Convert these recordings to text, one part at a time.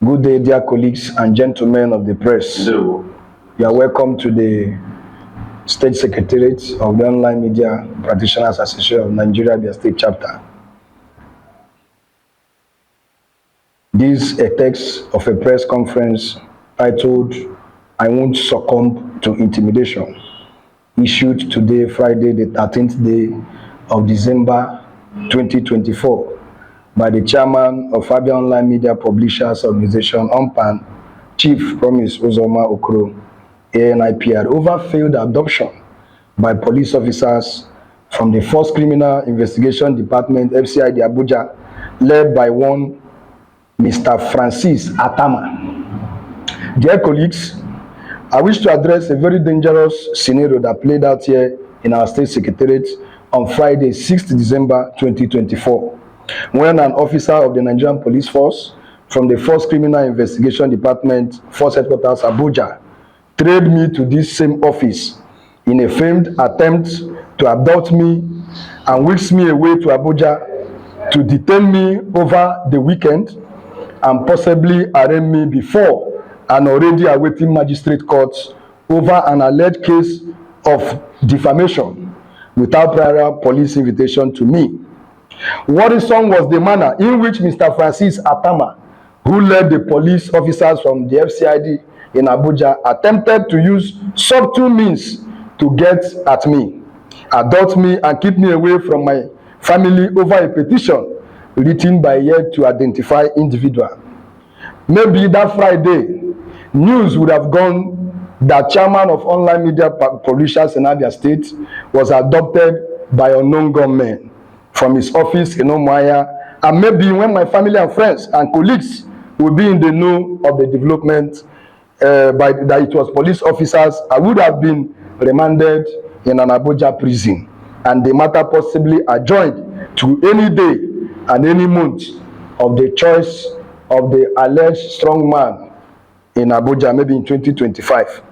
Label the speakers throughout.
Speaker 1: Good day, dear colleagues and gentlemen of the press.
Speaker 2: No.
Speaker 1: You are welcome to the State Secretariat of the Online Media Practitioners Association of Nigeria, Abia State Chapter. This is a text of a press conference titled, "I Won't Succumb to Intimidation," issued today, Friday, the 13th day of December 2024, by the chairman of Abia Online Media Publishers Organization, UMPAN, Chief Promise Uzoma Okoro, ANIPR, over failed adoption by police officers from the First Criminal Investigation Department, FCID Abuja, led by one Mr. Francis Atama. Dear colleagues, I wish to address a very dangerous scenario that played out here in our State Secretariat on Friday, 6th December 2024, when an officer of the Nigerian Police Force from the First Criminal Investigation Department, Force Headquarters, Abuja, trailed me to this same office in a famed attempt to abduct me and whisk me away to Abuja to detain me over the weekend and possibly arraign me before an already awaiting magistrate court over an alleged case of defamation without prior police invitation to me. Worrisome was the manner in which Mr. Francis Atama, who led the police officers from the FCID in Abuja, attempted to use subtle means to get at me, abduct me, and keep me away from my family over a petition written by yet to identify individual. Maybe that Friday, news would have gone that chairman of Online Media Publishers in Abia State was adopted by unknown gunmen from his office in Umuahia, and maybe when my family and friends and colleagues will be in the know of the development that it was police officers, I would have been remanded in an Abuja prison, and the matter possibly adjourned to any day and any month of the choice of the alleged strong man in Abuja, maybe in 2025.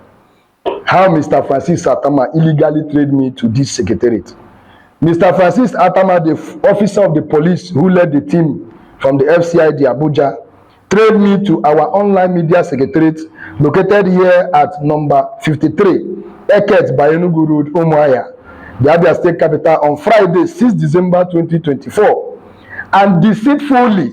Speaker 1: How Mr. Francis Atama illegally trailed me to this secretariat. Mr. Francis Atama, the officer of the police who led the team from the FCID Abuja, trailed me to our online media secretariat located here at number 53, Eket by Enugu Road, Umuahia, the Abia State capital, on Friday, 6 December 2024, and deceitfully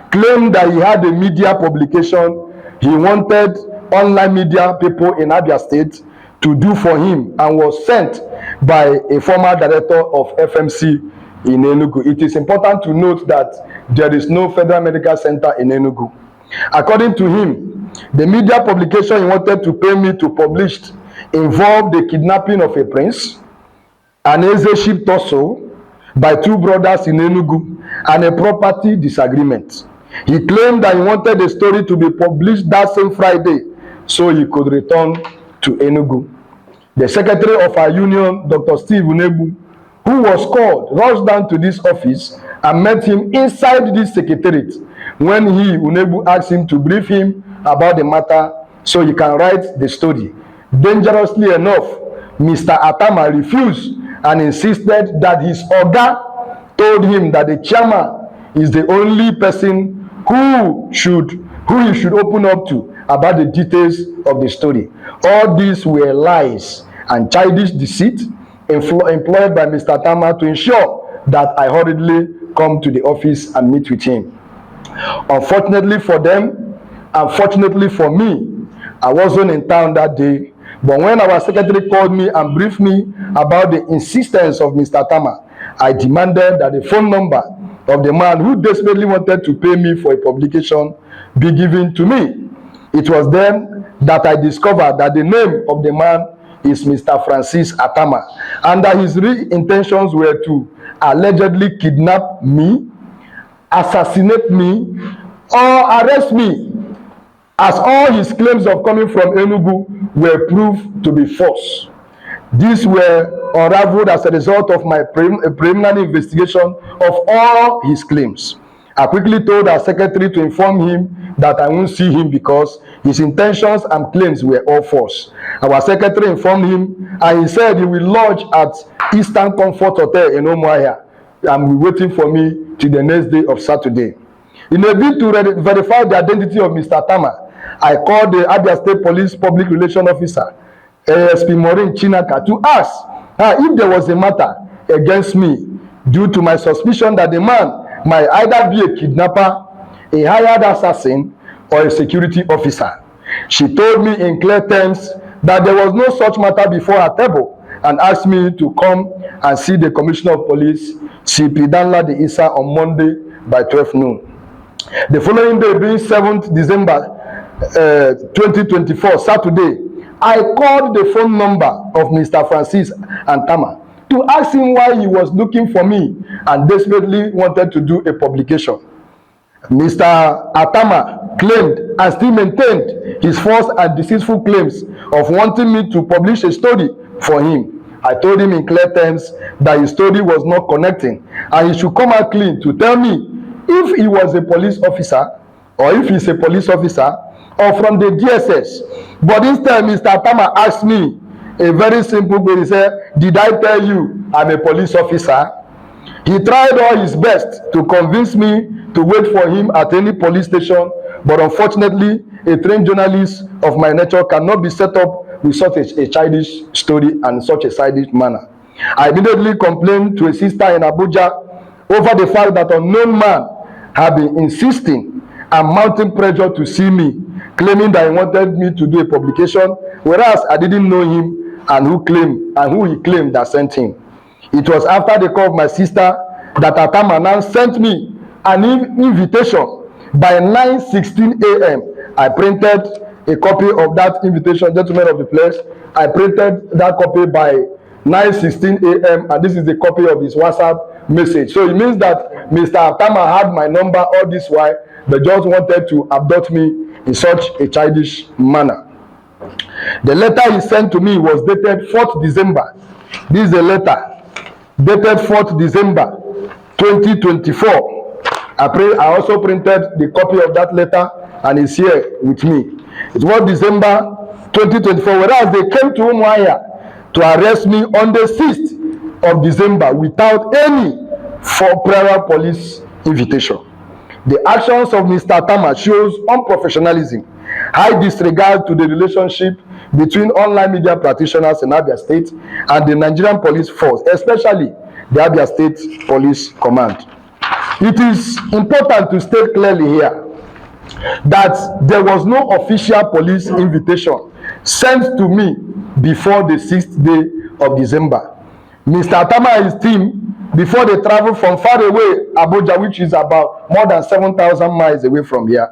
Speaker 1: claimed that he had a media publication he wanted online media people in Abia State to do for him, and was sent by a former director of FMC in Enugu. It is important to note that there is no Federal Medical Center in Enugu. According to him, the media publication he wanted to pay me to publish involved the kidnapping of a prince, an Eze ship torso by two brothers in Enugu, and a property disagreement. He claimed that he wanted the story to be published that same Friday so he could return to Enugu. The secretary of our union, Dr. Steve Unebu, who was called, rushed down to this office and met him inside this secretariat when Unebu, asked him to brief him about the matter so he can write the story. Dangerously enough, Mr. Atama refused and insisted that his oga told him that the chairman is the only person who he should open up to about the details of the story. All these were lies and childish deceit employed by Mr. Atama to ensure that I hurriedly come to the office and meet with him. Unfortunately for them, and fortunately for me, I wasn't in town that day, but when our secretary called me and briefed me about the insistence of Mr. Atama, I demanded that the phone number of the man who desperately wanted to pay me for a publication be given to me. It was then that I discovered that the name of the man is Mr. Francis Atama, and that his real intentions were to allegedly kidnap me, assassinate me, or arrest me, as all his claims of coming from Enugu were proved to be false. These were unraveled as a result of my preliminary investigation of all his claims. I quickly told our secretary to inform him that I won't see him because his intentions and claims were all false. Our secretary informed him, and he said he will lodge at Eastern Comfort Hotel in Umuahia and will be waiting for me till the next day of Saturday. In a bid to verify the identity of Mr. Tama, I called the Abia State Police Public Relations Officer, ASP Maureen Chinaka, to ask if there was a matter against me due to my suspicion that the man might either be a kidnapper, a hired assassin, or a security officer. She told me in clear terms that there was no such matter before her table and asked me to come and see the Commissioner of Police, CP Danladi Issa, on Monday by 12 noon. The following day, being 7th December 2024, Saturday, I called the phone number of Mr. Francis Antama to ask him why he was looking for me and desperately wanted to do a publication. Mr. Atama claimed and still maintained his false and deceitful claims of wanting me to publish a story for him. I told him in clear terms that his story was not connecting and he should come out clean to tell me if he was a police officer or if he's a police officer or from the DSS. But instead, Mr. Atama asked me a very simple question. He said, "Did I tell you I'm a police officer?" He tried all his best to convince me to wait for him at any police station, but unfortunately, a trained journalist of my nature cannot be set up with such a childish story and such a childish manner. I immediately complained to a sister in Abuja over the fact that an unknown man had been insisting and mounting pressure to see me, claiming that he wanted me to do a publication, whereas I didn't know him and who he claimed that sent him. It was after the call of my sister that Atama now sent me an invitation by 9:16 a.m. I printed a copy of that invitation, gentlemen of the place. I printed that copy by 9:16 a.m. and this is the copy of his WhatsApp message. So it means that Mr. Atama had my number all this while, but just wanted to abduct me in such a childish manner. The letter he sent to me was dated 4th December. This is a letter dated 4th December 2024. I also printed the copy of that letter and it's here with me. It was December 2024, whereas they came to Umuahia to arrest me on the 6th of December without any prior police invitation. The actions of Mr. Tama shows unprofessionalism, high disregard to the relationship between online media practitioners in Abia State and the Nigerian police force, especially the Abia State Police Command. It is important to state clearly here that there was no official police invitation sent to me before the 6th day of December. Mr. Tama and his team, before they traveled from far away, Abuja, which is about more than 7,000 miles away from here,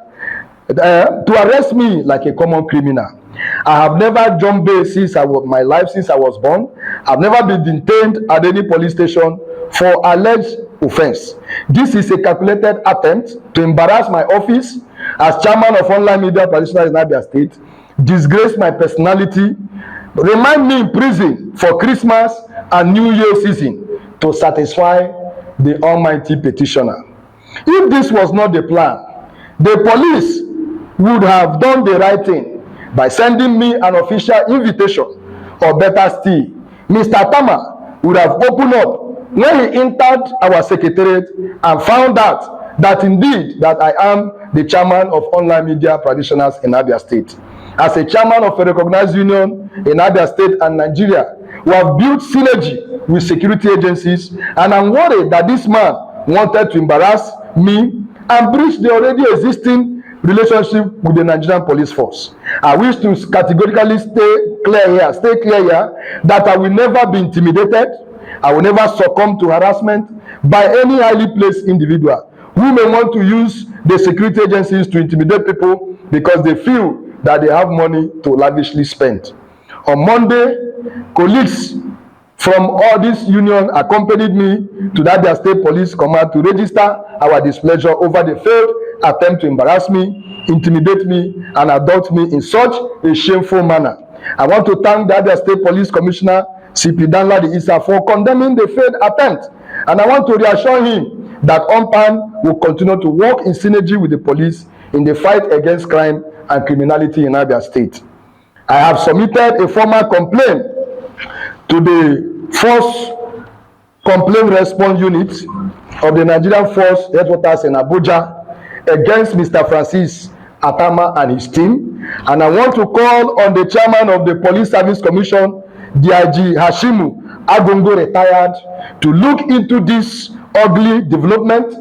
Speaker 1: to arrest me like a common criminal. I have never jumped bail since I was born. I've never been detained at any police station for alleged offense. This is a calculated attempt to embarrass my office as chairman of online media practitioners in Abia State, disgrace my personality, remind me in prison for Christmas and New Year season to satisfy the almighty petitioner. If this was not the plan, the police would have done the right thing by sending me an official invitation, or better still, Mr. Tama would have opened up when he entered our secretariat and found out that indeed that I am the chairman of online media practitioners in Abia State. As a chairman of a recognized union in Abia State and Nigeria, we have built synergy with security agencies, and I'm worried that this man wanted to embarrass me and breach the already existing relationship with the Nigerian police force. I wish to categorically stay clear here that I will never be intimidated. I will never succumb to harassment by any highly placed individual who may want to use the security agencies to intimidate people because they feel that they have money to lavishly spend. On Monday, colleagues from all this union accompanied me to that Abia State Police Command to register our displeasure over the failed attempt to embarrass me, intimidate me, and abduct me in such a shameful manner. I want to thank the Abia State Police Commissioner, CP Danladi Issa, for condemning the failed attempt, and I want to reassure him that UNPAN will continue to work in synergy with the police in the fight against crime and criminality in Abia State. I have submitted a formal complaint to the Force Complaint Response Unit of the Nigerian Force Headquarters in Abuja, against Mr. Francis Atama and his team. And I want to call on the chairman of the Police Service Commission, DIG Hashimu Agongo retired, to look into this ugly development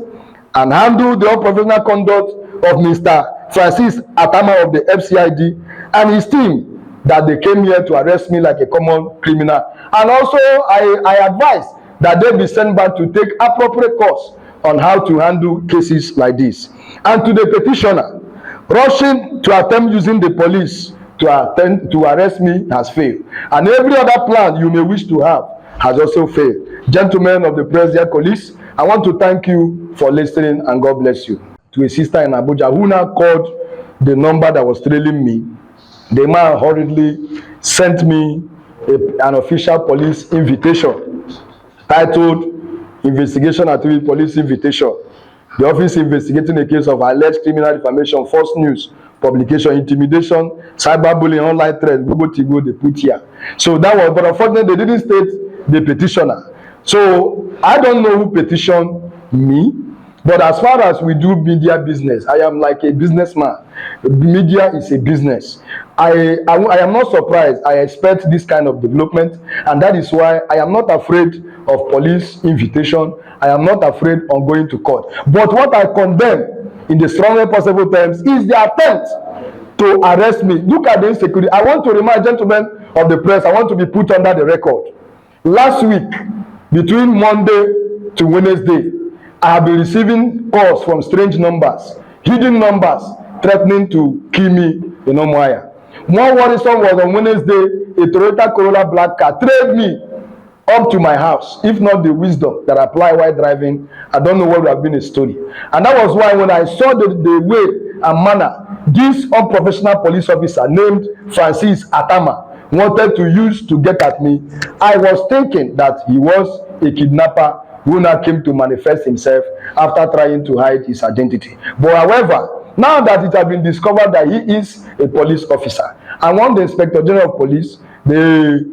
Speaker 1: and handle the unprofessional conduct of Mr. Francis Atama of the FCID and his team, that they came here to arrest me like a common criminal. And also, I advise that they be sent back to take appropriate course on how to handle cases like this. And to the petitioner, rushing to attempt using the police to arrest me has failed. And every other plan you may wish to have has also failed. Gentlemen of the press, dear colleagues, I want to thank you for listening, and God bless you. To a sister in Abuja who now called the number that was trailing me, the man hurriedly sent me an official police invitation titled Investigation Activity Police Invitation. The office investigating a case of alleged criminal defamation, false news, publication, intimidation, cyberbullying, online threats, Google they put here. So that was, but unfortunately they didn't state the petitioner. So I don't know who petitioned me, but as far as we do media business, I am like a businessman. Media is a business. I am not surprised. I expect this kind of development, and that is why I am not afraid of police invitation. I am not afraid of going to court. But what I condemn in the strongest possible terms is the attempt to arrest me. Look at the insecurity. I want to remind gentlemen of the press, I want to be put under the record. Last week, between Monday to Wednesday, I have been receiving calls from strange numbers, hidden numbers, threatening to kill me in Omoaya. One worrisome was on Wednesday, a Toyota Corolla black car trailed me up to my house. If not the wisdom that I apply while driving, I don't know what would have been a story. And that was why when I saw the way and manner this unprofessional police officer named Francis Atama wanted to use to get at me, I was thinking that he was a kidnapper who now came to manifest himself after trying to hide his identity. But however, now that it has been discovered that he is a police officer, I want the Inspector General of Police, the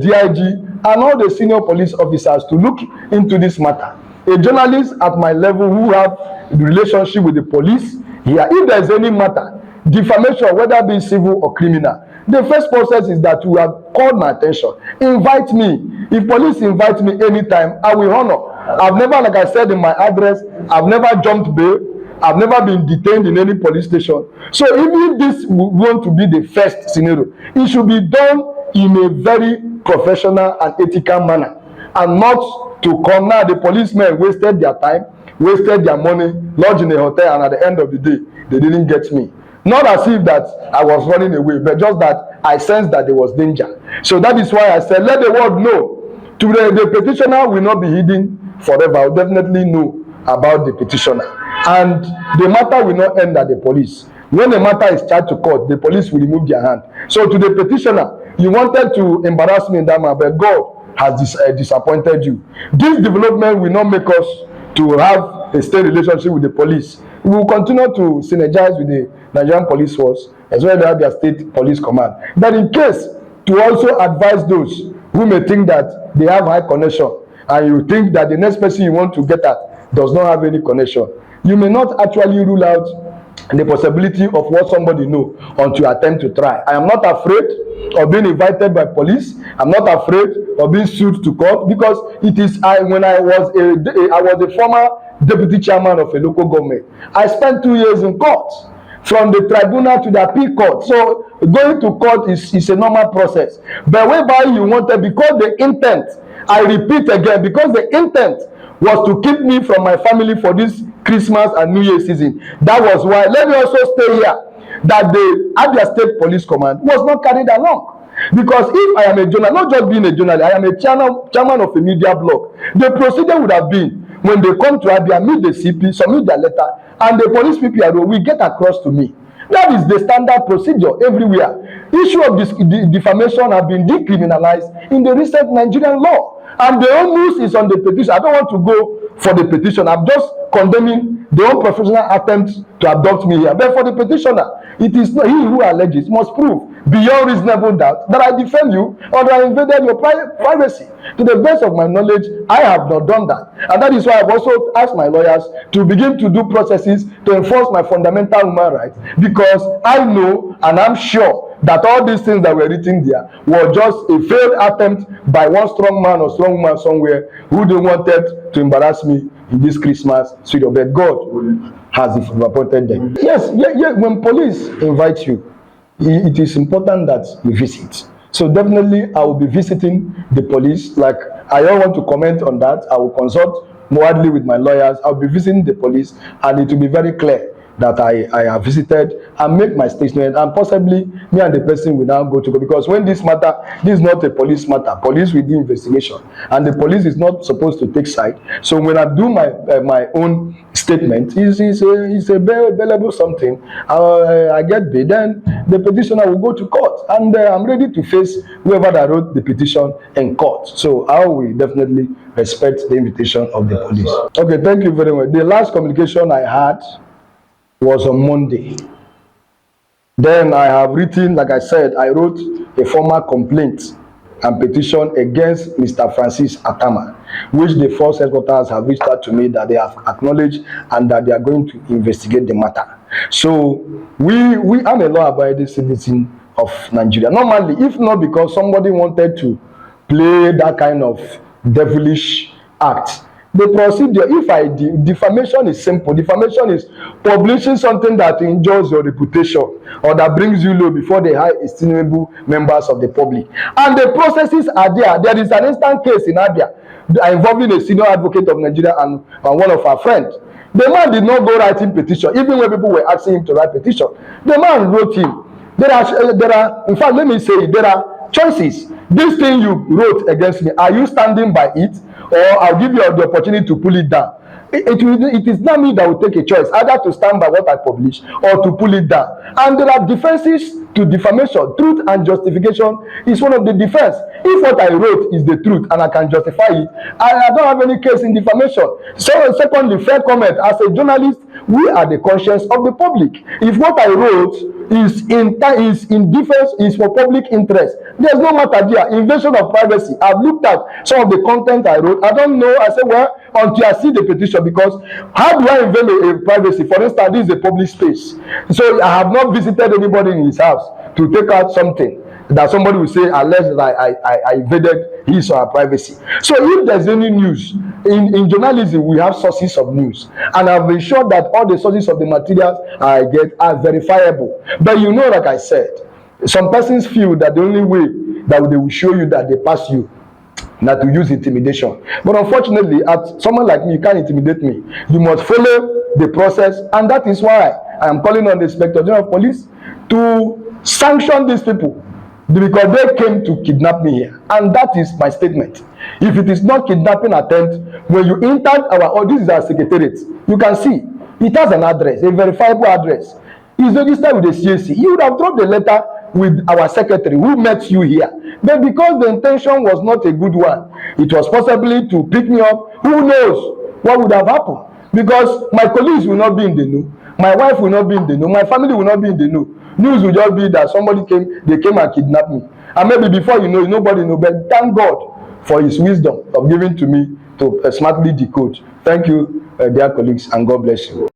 Speaker 1: DIG, and all the senior police officers to look into this matter. A journalist at my level who have the relationship with the police here, if there is any matter, defamation, whether it be civil or criminal, the first process is that you have called my attention. Invite me. If police invite me anytime, I will honor. I've never, like I said in my address, I've never jumped bail. I've never been detained in any police station. So even if this want to be the first scenario, it should be done in a very professional and ethical manner, and not to come now. The policemen wasted their time, wasted their money, lodged in a hotel, and at the end of the day, they didn't get me. Not as if that I was running away, but just that I sensed that there was danger. So that is why I said, let the world know. To the petitioner will not be hidden forever. I will definitely know about the petitioner. And the matter will not end at the police. When the matter is charged to court, the police will remove their hand. So to the petitioner, you wanted to embarrass me in that matter, but God has disappointed you. This development will not make us to have a state relationship with the police. We will continue to synergize with the Nigerian Police Force as well as they have their state police command. But in case, to also advise those who may think that they have high connection, and you think that the next person you want to get at does not have any connection, you may not actually rule out the possibility of what somebody know until you attempt to try. I am not afraid of being invited by police. I'm not afraid of being sued to court, because it is when I was a former deputy chairman of a local government. I spent 2 years in court, from the tribunal to the appeal court. So going to court is a normal process. But whereby you wanted, because the intent, I repeat again, because the intent was to keep me from my family for this Christmas and New Year season. That was why. Let me also stay here that the Abia State Police Command was not carried along. Because if I am a journalist, not just being a journalist, I am a chairman of a media blog. The procedure would have been, when they come to Abia, meet the CP, submit their letter, and the police PPRO will get across to me. That is the standard procedure everywhere. Issue of defamation have been decriminalized in the recent Nigerian law. And the onus is on the petition. I don't want to go for the petition. I'm just condemning their own professional attempt to abduct me here. But for the petitioner, it is not he who alleges must prove beyond reasonable doubt that I defend you or that I invaded your privacy. To the best of my knowledge, I have not done that. And that is why I've also asked my lawyers to begin to do processes to enforce my fundamental human rights, because I know and I'm sure that all these things that were written there were just a failed attempt by one strong man or strong woman somewhere who they wanted to embarrass me in this Christmas serial. But God has appointed them. Yes, when police invite you, it is important that you visit. So definitely I will be visiting the police. Like, I don't want to comment on that. I will consult widely with my lawyers. I'll be visiting the police, and it will be very clear that I have visited and make my statement, and possibly me and the person will now go to go, because when this matter, this is not a police matter. Police will do investigation, and the police is not supposed to take side. So when I do my own statement, it's a valuable something. I get paid, then the petitioner will go to court, and I'm ready to face whoever that wrote the petition in court. So I will definitely respect the invitation of the police. Okay, thank you very much. The last communication I had was on Monday. Then I have written, like I said, I wrote a formal complaint and petition against Mr. Francis Atama, which the force headquarters have reached out to me that they have acknowledged and that they are going to investigate the matter. So I'm a law-abiding citizen of Nigeria. Normally, if not because somebody wanted to play that kind of devilish act, the procedure, if defamation is simple. Defamation is publishing something that injures your reputation or that brings you low before the high estimable members of the public. And the processes are there. There is an instant case in Abia involving a senior advocate of Nigeria and one of our friends. The man did not go writing petition, even when people were asking him to write petition. The man wrote him. There are, in fact, let me say, there are choices. This thing you wrote against me, are you standing by it? Or I'll give you the opportunity to pull it down. It is not me that will take a choice, either to stand by what I publish or to pull it down. And there are defenses to defamation. Truth and justification is one of the defense. If what I wrote is the truth and I can justify it, I don't have any case in defamation. So, secondly, fair comment. As a journalist, we are the conscience of the public. If what I wrote is in defense, is for public interest, there's no matter there. Invasion of privacy. I've looked at some of the content I wrote. I don't know. I say, well, until I see the petition, because how do I invade a privacy? For instance, this is a public space. So I have not visited anybody in his house to take out something that somebody will say, unless I invaded his or her privacy. So if there's any news, in journalism, we have sources of news. And I've ensured that all the sources of the materials I get are verifiable. But you know, like I said, some persons feel that the only way that they will show you that they pass you, not to use intimidation. But unfortunately, as someone like me, you can't intimidate me. You must follow the process, and that is why I am calling on the Inspector General of Police to sanction these people, because they came to kidnap me here. And that is my statement. If it is not kidnapping attempt, when you entered this is our secretariat, you can see it has an address, a verifiable address. It's registered with the CAC. You would have dropped a letter with our secretary who met you here. But because the intention was not a good one, it was possibly to pick me up. Who knows what would have happened? Because my colleagues will not be in the know. My wife will not be in the know. My family will not be in the know. News will just be that somebody came and kidnapped me. And maybe before you know, nobody knows. But thank God for his wisdom of giving to me to smartly decode. Thank you, dear colleagues, and God bless you.